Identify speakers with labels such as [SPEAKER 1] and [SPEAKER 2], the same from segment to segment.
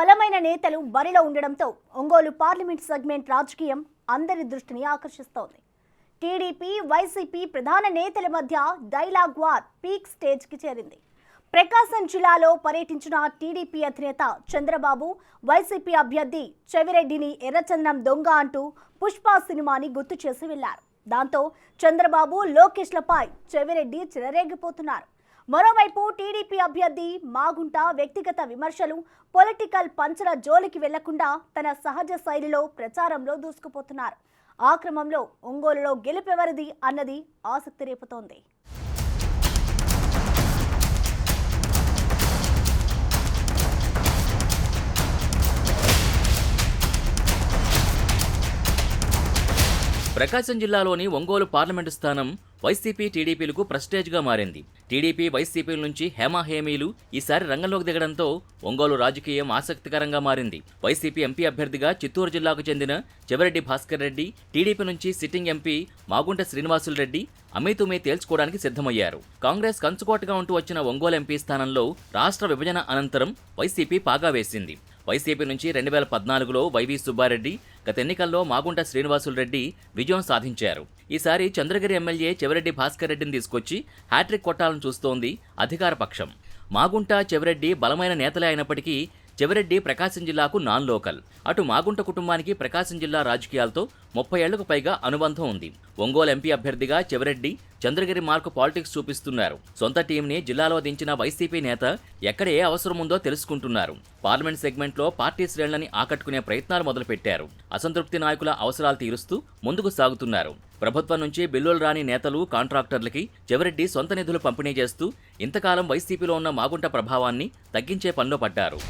[SPEAKER 1] బలమైన నేతలు బరిలో ఉండడంతో ఒంగోలు పార్లమెంట్ సెగ్మెంట్ రాజకీయం అందరి దృష్టిని ఆకర్షిస్తోంది. టీడీపీ, వైసీపీ ప్రధాన నేతల మధ్య డైలాగ్ వార్ పీక్ స్టేజ్కి చేరింది. ప్రకాశం జిల్లాలో పర్యటించిన టీడీపీ అధినేత చంద్రబాబు వైసీపీ అభ్యర్థి చెవిరెడ్డిని ఎర్రచందనం దొంగ అంటూ పుష్ప సినిమాని గుర్తు చేసి వెళ్లారు. దాంతో చంద్రబాబు, లోకేష్లపై చెవిరెడ్డి చెలరేగిపోతున్నారు. మరోవైపు టీడీపీ అభ్యర్థి మాగుంట వ్యక్తిగత విమర్శలు, పొలిటికల్ పంచల జోలికి వెళ్లకుండా తన సహజ శైలిలో ప్రచారంలో దూసుకుపోతున్నారు. ఆ క్రమంలో ఒంగోలులో గెలుపెవరిది అన్నది ఆసక్తి రేపుతోంది.
[SPEAKER 2] ప్రకాశం జిల్లాలోని ఒంగోలు పార్లమెంటు స్థానం వైసీపీ, టీడీపీలకు ప్రెస్టేజ్గా మారింది. టీడీపీ, వైసీపీల నుంచి హేమాహేమీలు ఈసారి రంగంలోకి దిగడంతో ఒంగోలు రాజకీయం ఆసక్తికరంగా మారింది. వైసీపీ ఎంపీ అభ్యర్థిగా చిత్తూరు జిల్లాకు చెందిన చెవిరెడ్డి భాస్కర్ రెడ్డి, టీడీపీ నుంచి సిట్టింగ్ ఎంపీ మాగుంట శ్రీనివాసులు రెడ్డి అమీతుమీ తేల్చుకోవడానికి సిద్ధమయ్యారు. కాంగ్రెస్ కంచుకోటగా ఉంటూ వచ్చిన ఒంగోలు ఎంపీ స్థానంలో రాష్ట్ర విభజన అనంతరం వైసీపీ పాగా వేసింది. వైసీపీ నుంచి 2014లో వైవి సుబ్బారెడ్డి, గత ఎన్నికల్లో మాగుంట శ్రీనివాసులు రెడ్డి విజయం సాధించారు. ఈసారి చంద్రగిరి ఎమ్మెల్యే చెవిరెడ్డి భాస్కర్ రెడ్డిని తీసుకొచ్చి హ్యాట్రిక్ కొట్టాలని చూస్తోంది అధికార పక్షం. మాగుంట, చెవిరెడ్డి బలమైన నేతలే అయినప్పటికీ చెవిరెడ్డి ప్రకాశం జిల్లాకు నాన్ లోకల్. అటు మాగుంట కుటుంబానికి ప్రకాశం జిల్లా రాజకీయాలతో 30 ఏళ్లకు పైగా అనుబంధం ఉంది. ఒంగోలు ఎంపీ అభ్యర్థిగా చెవిరెడ్డి చంద్రగిరి మార్కు పాలిటిక్స్ చూపిస్తున్నారు. సొంత టీంని జిల్లాలో దించిన వైసీపీ నేత ఎక్కడ ఏ అవసరం ఉందో తెలుసుకుంటున్నారు. పార్లమెంట్ సెగ్మెంట్లో పార్టీ శ్రేణులని ఆకట్టుకునే ప్రయత్నాలు మొదలుపెట్టారు. అసంతృప్తి నాయకుల అవసరాలు తీరుస్తూ ముందుకు సాగుతున్నారు. ప్రభుత్వం నుంచి బిల్లులు రాని నేతలు, కాంట్రాక్టర్లకి చెవిరెడ్డి సొంత నిధులు పంపిణీ చేస్తూ ఇంతకాలం వైసీపీలో ఉన్న మాగుంట ప్రభావాన్ని తగ్గించే పనిలో పడ్డారు.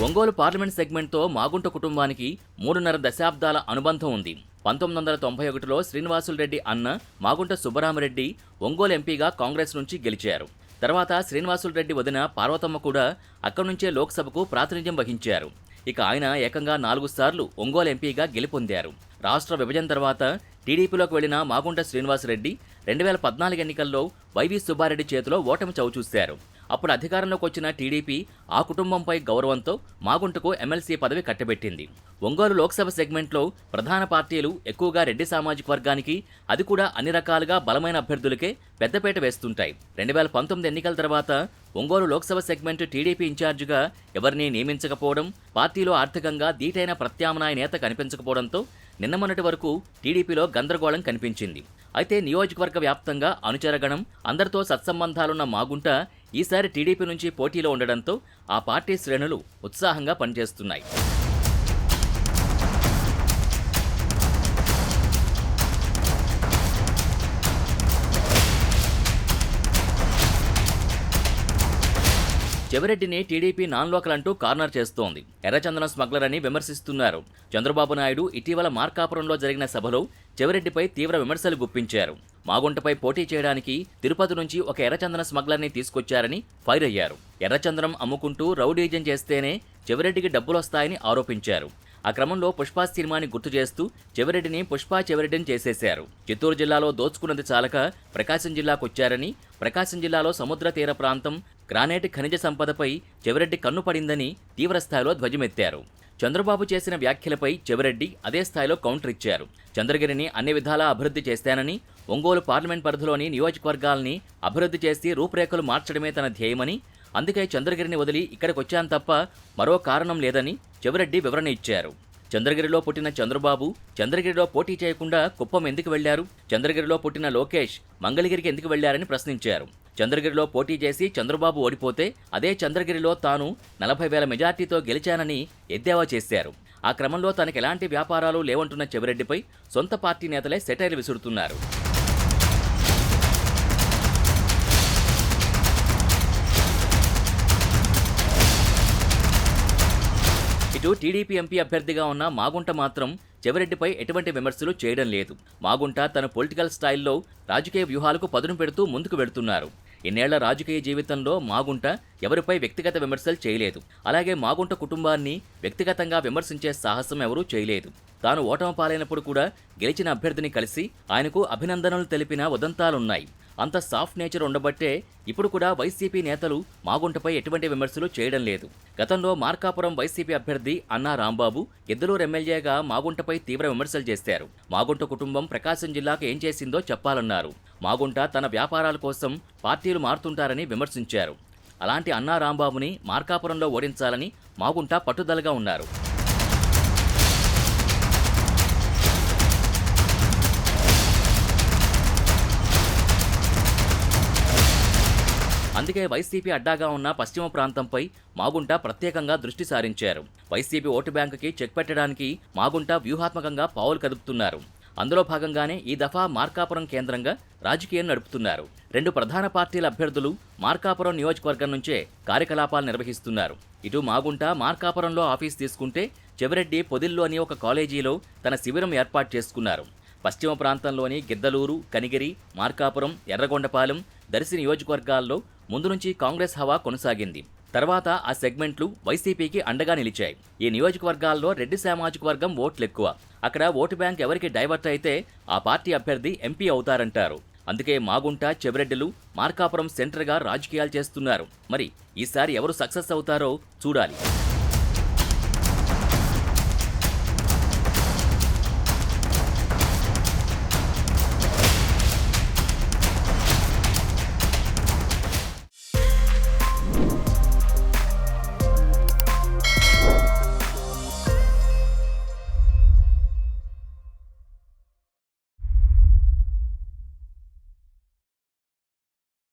[SPEAKER 2] ఒంగోలు పార్లమెంట్ సెగ్మెంట్తో మాగుంట కుటుంబానికి 3.5 దశాబ్దాల అనుబంధం ఉంది. 1991లో శ్రీనివాసులు రెడ్డి అన్న మాగుంట సుబ్బరామరెడ్డి ఒంగోలు ఎంపీగా కాంగ్రెస్ నుంచి గెలిచారు. తర్వాత శ్రీనివాసులు రెడ్డి వదిన పార్వతమ్మ కూడా అక్కడి నుంచే లోక్సభకు ప్రాతినిధ్యం వహించారు. ఇక ఆయన ఏకంగా 4 సార్లు ఒంగోలు ఎంపీగా గెలుపొందారు. రాష్ట్ర విభజన తర్వాత టీడీపీలోకి వెళ్లిన మాగుంట శ్రీనివాసరెడ్డి 2014 ఎన్నికల్లో వైవి సుబ్బారెడ్డి చేతిలో ఓటమి చవిచూశారు. అప్పుడు అధికారంలోకి వచ్చిన టీడీపీ ఆ కుటుంబంపై గౌరవంతో మాగుంటకు ఎమ్మెల్సీ పదవి కట్టబెట్టింది. ఒంగోలు లోక్సభ సెగ్మెంట్లో ప్రధాన పార్టీలు ఎక్కువగా రెడ్డి సామాజిక వర్గానికి, అది కూడా అన్ని రకాలుగా బలమైన అభ్యర్థులకే పెద్దపీట వేస్తుంటాయి. 2019 ఎన్నికల తర్వాత ఒంగోలు లోక్సభ సెగ్మెంట్ టీడీపీ ఇన్ఛార్జిగా ఎవరినీ నియమించకపోవడం, పార్టీలో ఆర్థికంగా దీటైన ప్రత్యామ్నాయ నేత కనిపించకపోవడంతో నిన్న మొన్నటి వరకు టీడీపీలో గందరగోళం కనిపించింది. అయితే నియోజకవర్గ వ్యాప్తంగా అనుచరగణం, అందరితో సత్సంబంధాలున్న మాగుంట ఈసారి టీడీపీ నుంచి పోటీలో ఉండడంతో ఆ పార్టీ శ్రేణులు ఉత్సాహంగా పనిచేస్తున్నాయి. చెవిరెడ్డిని టీడీపీ నాన్ లోకల్ అంటూ కార్నర్ చేస్తోంది. ఎర్రచందనం స్మగ్లర్ అని విమర్శిస్తున్నారు. చంద్రబాబు నాయుడు ఇటీవల మార్కాపురంలో జరిగిన సభలో చెవిరెడ్డిపై తీవ్ర విమర్శలు గుప్పించారు. మాగుంటపై పోటీ చేయడానికి తిరుపతి నుంచి ఒక ఎర్రచందన స్మగ్లర్ని తీసుకొచ్చారని ఫైర్ అయ్యారు. ఎర్రచందనం అమ్ముకుంటూ రౌడీజం చేస్తేనే చెవిరెడ్డికి డబ్బులొస్తాయని ఆరోపించారు. ఆ క్రమంలో పుష్ప సినిమాని గుర్తు చేస్తూ చెవిరెడ్డిని చెవిరెడ్డిని చేసేశారు. చిత్తూరు జిల్లాలో దోచుకున్నది చాలక ప్రకాశం జిల్లాకొచ్చారని, ప్రకాశం జిల్లాలో సముద్ర తీర ప్రాంతం, గ్రానైట్ ఖనిజ సంపదపై చెవిరెడ్డి కన్ను పడిందని తీవ్రస్థాయిలో ధ్వజమెత్తారు. చంద్రబాబు చేసిన వ్యాఖ్యలపై చెవిరెడ్డి అదే స్థాయిలో కౌంటర్ ఇచ్చారు. చంద్రగిరిని అన్ని విధాలా అభివృద్ధి చేస్తానని, ఒంగోలు పార్లమెంట్ పరిధిలోని నియోజకవర్గాల్ని అభివృద్ధి చేసి రూపురేఖలు మార్చడమే తన ధ్యేయమని, అందుకే చంద్రగిరిని వదిలి ఇక్కడికొచ్చాను తప్ప మరో కారణం లేదని చెవిరెడ్డి వివరణ ఇచ్చారు. చంద్రగిరిలో పుట్టిన చంద్రబాబు చంద్రగిరిలో పోటీ చేయకుండా కుప్పం ఎందుకు వెళ్లారు? చంద్రగిరిలో పుట్టిన లోకేష్ మంగళగిరికి ఎందుకు వెళ్లారని ప్రశ్నించారు. చంద్రగిరిలో పోటీ చేసి చంద్రబాబు ఓడిపోతే అదే చంద్రగిరిలో తాను 40,000 మెజార్టీతో గెలిచానని ఎద్దేవా చేశారు. ఆ క్రమంలో తనకు ఎలాంటి వ్యాపారాలు లేవంటున్న చెవిరెడ్డిపై సొంత పార్టీ నేతలే సెటైర్లు విసురుతున్నారు. ఇటు టీడీపీ ఎంపీ అభ్యర్థిగా ఉన్న మాగుంట మాత్రం చెవిరెడ్డిపై ఎటువంటి విమర్శలు చేయడం లేదు. మాగుంట తన పొలిటికల్ స్టైల్లో రాజకీయ వ్యూహాలకు పదును పెడుతూ ముందుకు వెడుతున్నారు. ఇన్నేళ్ల రాజకీయ జీవితంలో మాగుంట ఎవరిపై వ్యక్తిగత విమర్శలు చేయలేదు. అలాగే మాగుంట కుటుంబాన్ని వ్యక్తిగతంగా విమర్శించే సాహసం ఎవరూ చేయలేదు. తాను ఓటమి పాలైనప్పుడు కూడా గెలిచిన అభ్యర్థిని కలిసి ఆయనకు అభినందనలు తెలిపిన ఉదంతాలున్నాయి. అంత సాఫ్ట్ నేచర్ ఉండబట్టే ఇప్పుడు కూడా వైసీపీ నేతలు మాగుంటపై ఎటువంటి విమర్శలు చేయడం లేదు. గతంలో మార్కాపురం వైసీపీ అభ్యర్థి అన్నా రాంబాబు గిద్దలూరు ఎమ్మెల్యేగా మాగుంటపై తీవ్ర విమర్శలు చేశారు. మాగుంట కుటుంబం ప్రకాశం జిల్లాకు ఏం చేసిందో చెప్పాలన్నారు. మాగుంట తన వ్యాపారాల కోసం పార్టీలు మారుతుంటారని విమర్శించారు. అలాంటి అన్నా రాంబాబుని మార్కాపురంలో ఓడించాలని మాగుంట పట్టుదలగా ఉన్నారు. అందుకే వైసీపీ అడ్డాగా ఉన్న పశ్చిమ ప్రాంతంపై మాగుంట ప్రత్యేకంగా దృష్టి సారించారు. వైసీపీ ఓటు బ్యాంకుకి చెక్ పెట్టడానికి మాగుంట వ్యూహాత్మకంగా పావులు కదుపుతున్నారు. అందులో భాగంగానే ఈ దఫా మార్కాపురం కేంద్రంగా రాజకీయం నడుపుతున్నారు. 2 ప్రధాన పార్టీల అభ్యర్థులు మార్కాపురం నియోజకవర్గం నుంచే కార్యకలాపాలు నిర్వహిస్తున్నారు. ఇటు మాగుంట మార్కాపురంలో ఆఫీస్ తీసుకుంటే, చెవిరెడ్డి పొదిల్లోని ఒక కాలేజీలో తన శిబిరం ఏర్పాటు చేసుకున్నారు. పశ్చిమ ప్రాంతంలోని గిద్దలూరు, కనిగిరి, మార్కాపురం, ఎర్రగొండపాలెం, దర్శి నియోజకవర్గాల్లో ముందు నుంచి కాంగ్రెస్ హవా కొనసాగింది. తర్వాత ఆ సెగ్మెంట్లు వైసీపీకి అండగా నిలిచాయి. ఈ నియోజకవర్గాల్లో రెడ్డి సామాజిక వర్గం ఓట్లెక్కువ. అక్కడ ఓటు బ్యాంక్ ఎవరికి డైవర్ట్ అయితే ఆ పార్టీ అభ్యర్థి ఎంపీ అవుతారంటారు. అందుకే మాగుంట, చెవిరెడ్డిలు మార్కాపురం సెంటర్గా రాజకీయాలు చేస్తున్నారు. మరి ఈసారి ఎవరు సక్సెస్ అవుతారో చూడాలి.